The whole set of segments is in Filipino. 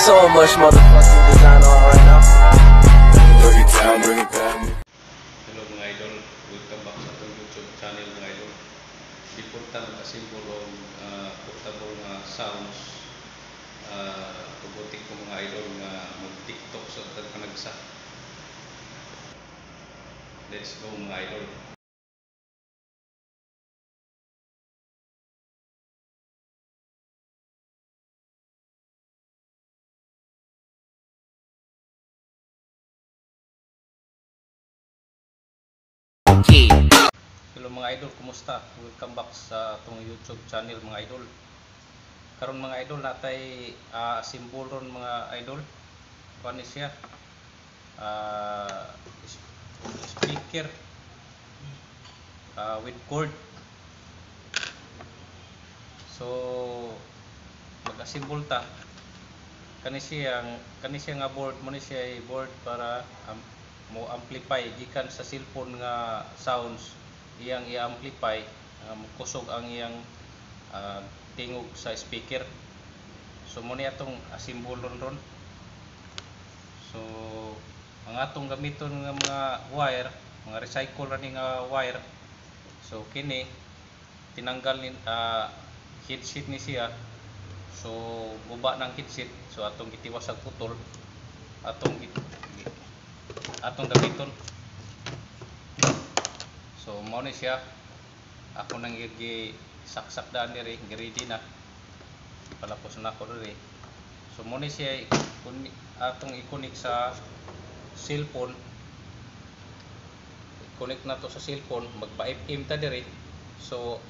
So much motherfucking design on right now. Bring it down, bring it back. Hello mga idol, welcome back sa atong YouTube channel mga idol. Important na symbol o portable nga sounds. Tubutik ko mga idol nga mag-tiktok sa panagsa. Let's go mga idol. Hello mga idol, kumusta? Welcome back sa atong YouTube channel mga idol. Karon mga idol natay symbol ron mga idol. Kuan ni siya. Speaker with cord. So mag-symbol ta. Kani siya nga board mo ni siya board para mo amplify gikan sa cellphone nga sounds iyang i-amplify kusog ang iyang tingog sa speaker. So mo ni atong symbol ron. So ang atong gamiton nga mga wire, mga recycle ra ni nga wire. So kini tinanggal ni headset ni siya. So guba ng headset, so atong gitiwas sa putol, atong gamiton. So mao ni siya, ako nang saksak daan diri, ready na palapos na ako diri. So mao ni siya atong i-connect sa cellphone. Connect na to sa cellphone, magpa-FM ta diri. So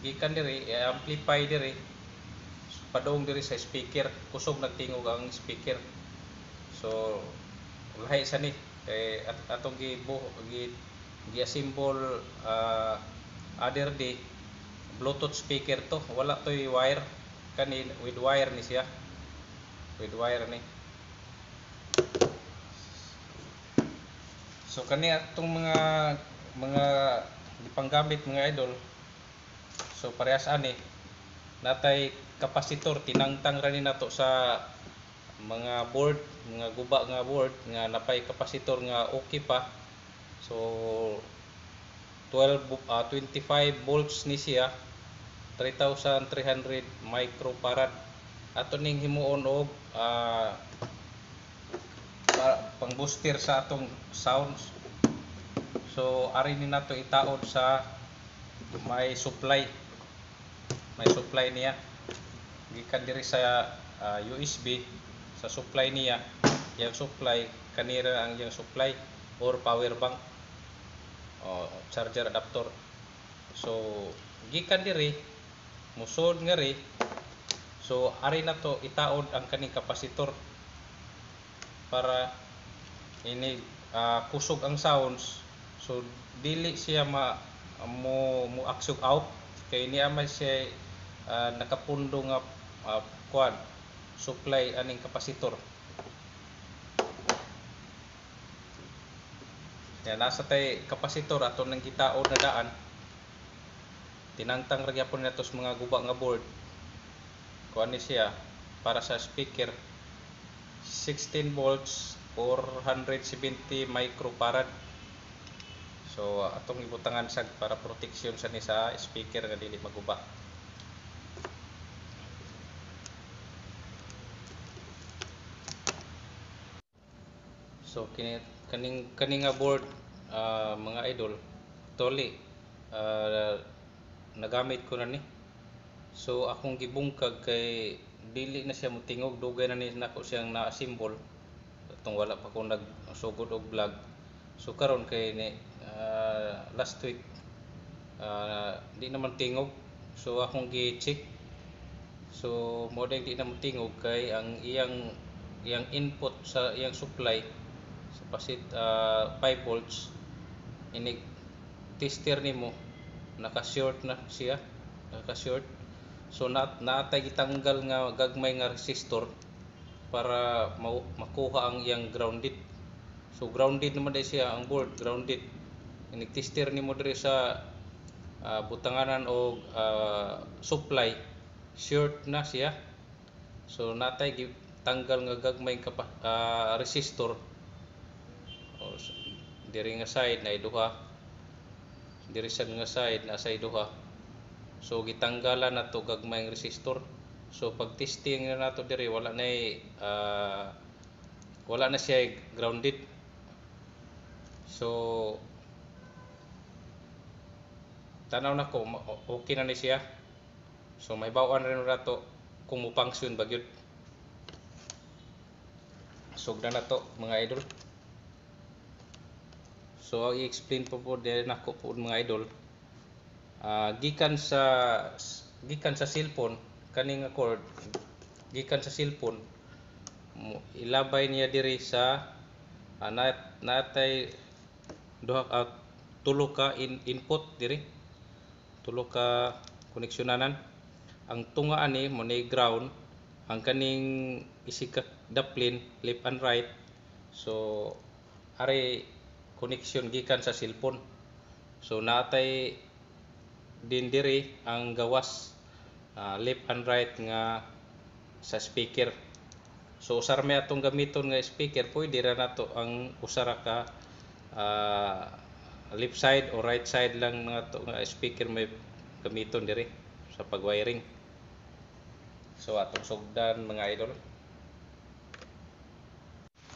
gikan diri, i-amplify diri, padung diri sa speaker, kusog nagtingog ang speaker. So lahi sa ni atong gi-assemble other day Bluetooth speaker to, wala toy wire, kani with wire ni siya, with wire ni. So kani atong mga gipanggamit mga idol. So parehas ani natay kapasitor, tinangtang ra ni nato sa mga board, mga guba nga board nga napay kapasitor nga okay pa. So 25 volts ni siya, 3,300 microfarad. Ato ning himuon og pang booster sa atong sounds. So ari ni nato itaod sa may supply niya gikan diri sa USB sa supply niya. Yang supply kanira ang yang supply or power bank o charger adapter. So gikan diri musod nga ri, so ari na to itaod ang kaning kapasitor para ini kusog ang sounds. So dili siya mo aksog out kay niya may siya nakapundo nga kuan supply aning kapasitor. Yan, nasa tay kapasitor ato nang gitaod na daan, tinangtang ra gyapon nato sa mga guba nga board. Kuan ni siya para sa speaker, 16 volts or 170 microfarad. So atong ibutangan sag para protection sa ni sa speaker nga dili maguba. So kaning nga board mga idol, toli nagamit ko na ni. So akong gibungkag kay dili na siya motingog, dugay na ni nako siyang na-assemble atong wala pa ko nagsugod og vlog. So karon kay ni last week di naman tingog, so akong gi-check. So mo di naman tingog kay ang iyang input sa iyang supply sa pasit 5 volts inig tester nimo naka-short na siya, naka-short. So naatay gitanggal nga gagmay nga resistor para makuha ang iyang grounded. So grounded naman dai siya ang board, grounded. Inig tester nimo diri sa butanganan o supply, short na siya. So natay tanggal nga gagmay resistor o diri nga side na duha, diri sad nga side na say duha. So gitanggalan nato gagmay resistor. So pag testing na nato diri wala na siya grounded. So tanaw na ko okay na ni siya. So may bawaan rin nato kung mo-function ba gyud. Sugda na to mga idol. So i-explain po diri nako po mga idol. Gikan sa cellphone kaning nga cord gikan sa cellphone ilabay niya diri sa natay duha tulo ka input diri, tulo ka koneksyonanan. Ang tunga ani mo ni ground, ang kaning isig ka daplin left and right. So are connection gikan sa cellphone. So natay din diri ang gawas left and right nga sa speaker. So usar mi atong gamiton nga speaker, pwede ra nato ang usara ka left side o right side lang mga to nga speaker may gamiton diri sa pag-wiring. So atong sugdan mga idol.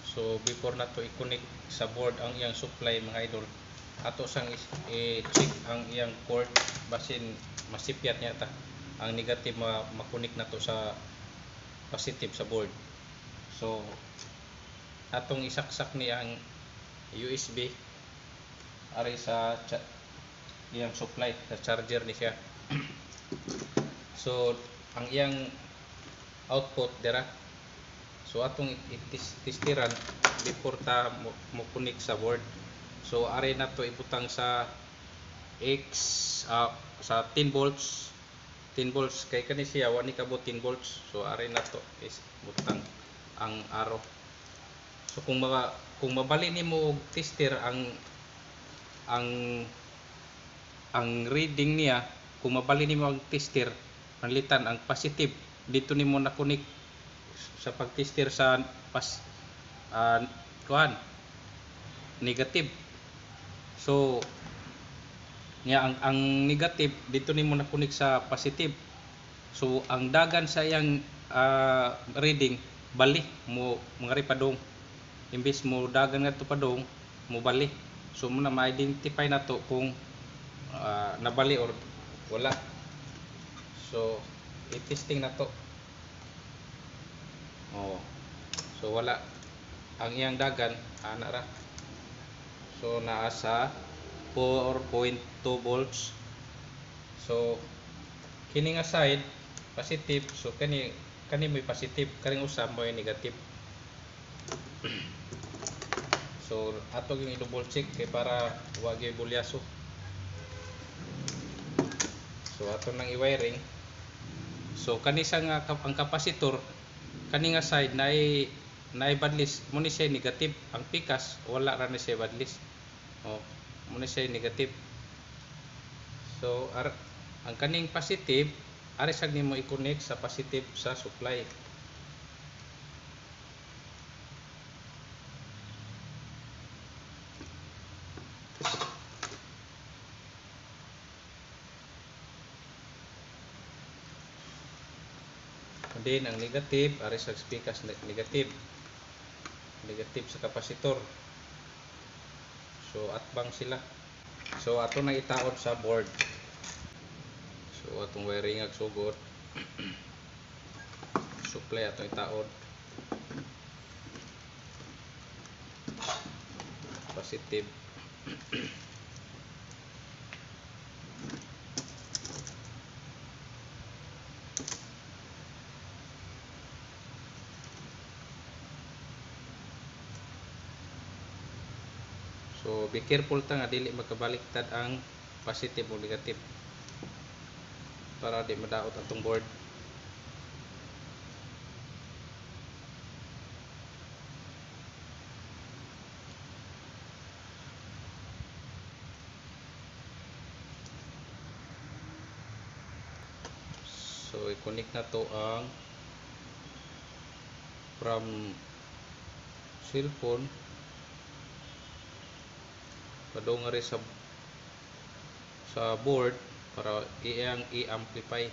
So before nato i-connect sa board ang iyang supply mga idol, ato sang i-check ang iyang port basin masipyat niya ta ang negative ma-connect nato sa positive sa board. So atong isaksak niya ang USB ari sa iyang supply sa charger ni siya. So ang iyang output dira. So atong testiran before ta mo connect sa board. So ari nato ibutang sa sa 10 volts. 10 volts kay kani siya wani kabot 10 volts. So ari nato is butang ang arrow. So kung mabali nimo og tester ang reading niya, kung mabali nimo ang tester, panlitan ang positive dito nimo na connect sa pagtester sa negative. So ang negative dito nimo na connect sa positive. So ang dagan sa iyang reading bali mo mga padong, imbis mo dagan ngadto padong mo bali. So muna ma-identify nato kung nabali or wala. So i-testing nato. So wala ang iyang dagan ana ra. So naa sa 4.2 volts. So kini nga side positive, so kani may positive, kaning usa may negative. So ato yung i-double check kay para wa gyud bulyaso. So ato nang i-wiring. So kani sa nga ang kapasitor kani nga side naay badlist mo ni siya negative, ang pikas wala ra ni siya badlist. Mo ni siya negative. So ang kaning positive ari sad nimo i-connect sa positive sa supply. And then ang negative ari sa pikas negative sa kapasitor. So atbang sila. So ato nang itaod sa board. So atong wiring ag sugot. Supply atong itaod. Positive. So be careful ta nga dili magkabaliktad ang positive o negative para di madaot atong board. So i-connect na to ang from cellphone padung nga rin sa board para iyang i-amplify.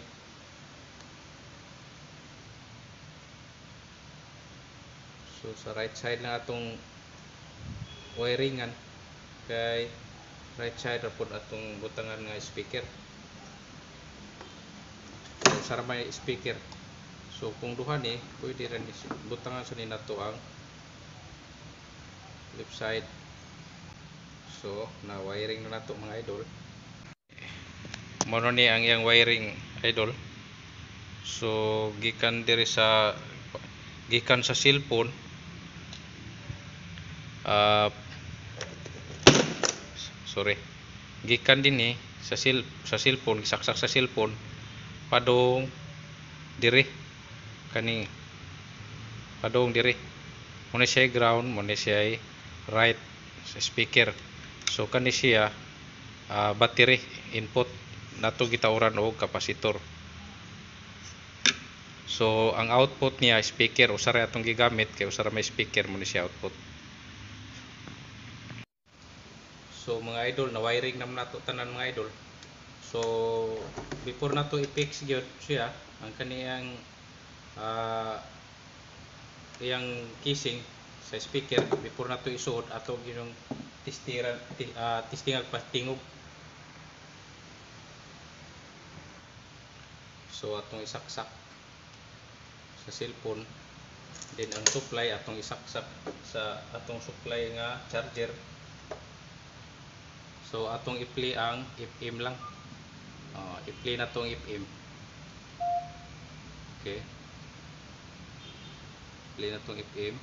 So sa right side na atong wiringan, kay right side ra pud atong butangan nga speaker. So sa may speaker, so kung duha ni pwede rin butangan sa ninato ang left side. So na wiring na nato mga idol. Mao ni ang iyang wiring idol. So gikan sa cellphone, gikan din sa cellphone, gisaksak sa cellphone padung diri kani padung diri. Muna siya ground, muna siya right sa speaker. So kani siya battery input nato gitawran og kapasitor. So ang output niya speaker, usara atong gigamit kay usara may speaker mo ni siya output. So mga idol, na wiring naman nato tanan mga idol. So before nato i-fix gyud siya ang kaniyang iyang casing sa speaker, before nato isuod ato ginong testingan patingog. So atong isaksak sa cellphone, then ang supply atong isaksak sa atong supply nga charger. So atong i-play ang FM lang. I-play na tong FM. Okay, play na tong FM.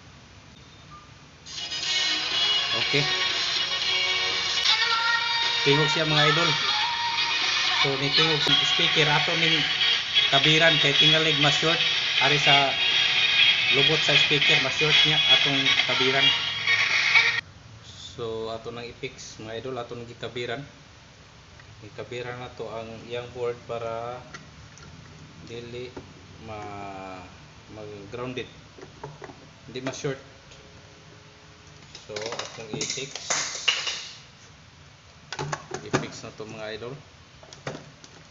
Okay, tingog siya mga idol. So ni tingog sa speaker ato ning kabiran kay tingalig mas short ari sa lubot sa speaker, mas short niya atong kabiran. So ato nang i-fix mga idol, ato nang gikabiran na to ang iyang board para dili mag-grounded, hindi mas short. So atong i-fix na to mga idol.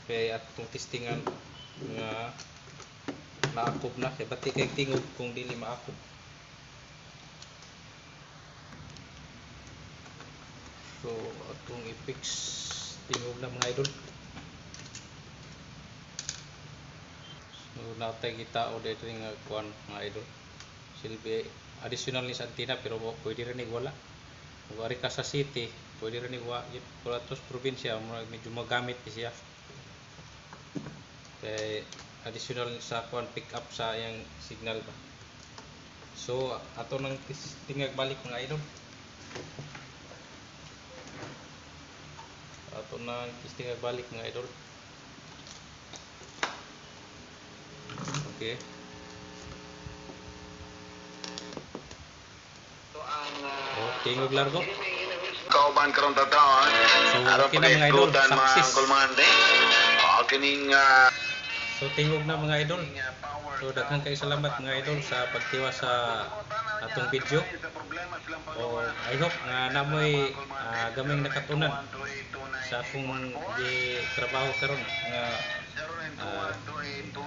Kaya atong testingan nga maakop na, kay bati kay tingog kung dili maakop. So atong i-fix tingog na mga idol. So natay kita o dito nga kuan mga idol, silbi additional ni sa antenna, pero pwede rin wala. Kung ari ka sa city pwede rin wala, pero atos probinsya medyo magamit siya kay additional sa kuan pick up sa yang signal ba. So ato nang tingag balik mga idol, ato nang tingag balik mga idol. Okay, tingog largo. Kauban karon tatawan. So okay na mga idol, success. So tingog na mga idol. So daghang kay salamat mga idol sa pagtiwa sa atong video. I hope nga namoy gamay nakatunan sa akong trabaho karon nga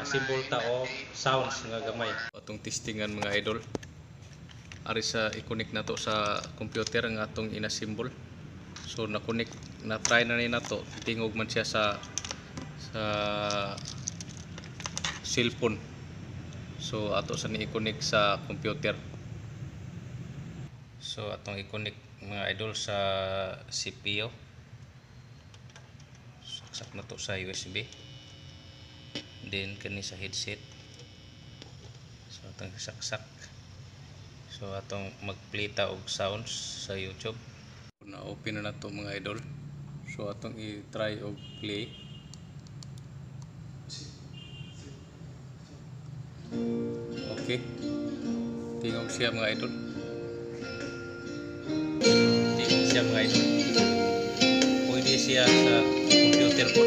symbol ta o sounds nga gamay. Atong testingan mga idol. Ari sa i-connect nato sa computer nga atong ina-symbol. So na-connect, na-try na ni nato, tingog man siya sa cellphone. So ato sa ni i-connect sa computer. So atong i-connect mga idol sa CPU. Saksak na to sa USB. Then kani sa headset. So atong saksak. So atong mag-play ta og sounds sa YouTube. Na-open na nato mga idol. So atong i-try og play. Okay, tingog siya mga idol. Tingog siya mga idol. Pwede siya sa computer po.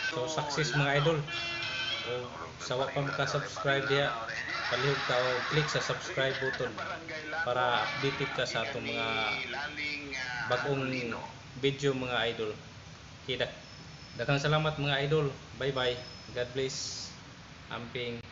So success mga idol. O sawa pa maka-subscribe diya, palihog ka o click sa subscribe button para updated ka sa atong mga bagong video mga idol. Okay, daghang salamat mga idol. Bye bye. God bless. Amping.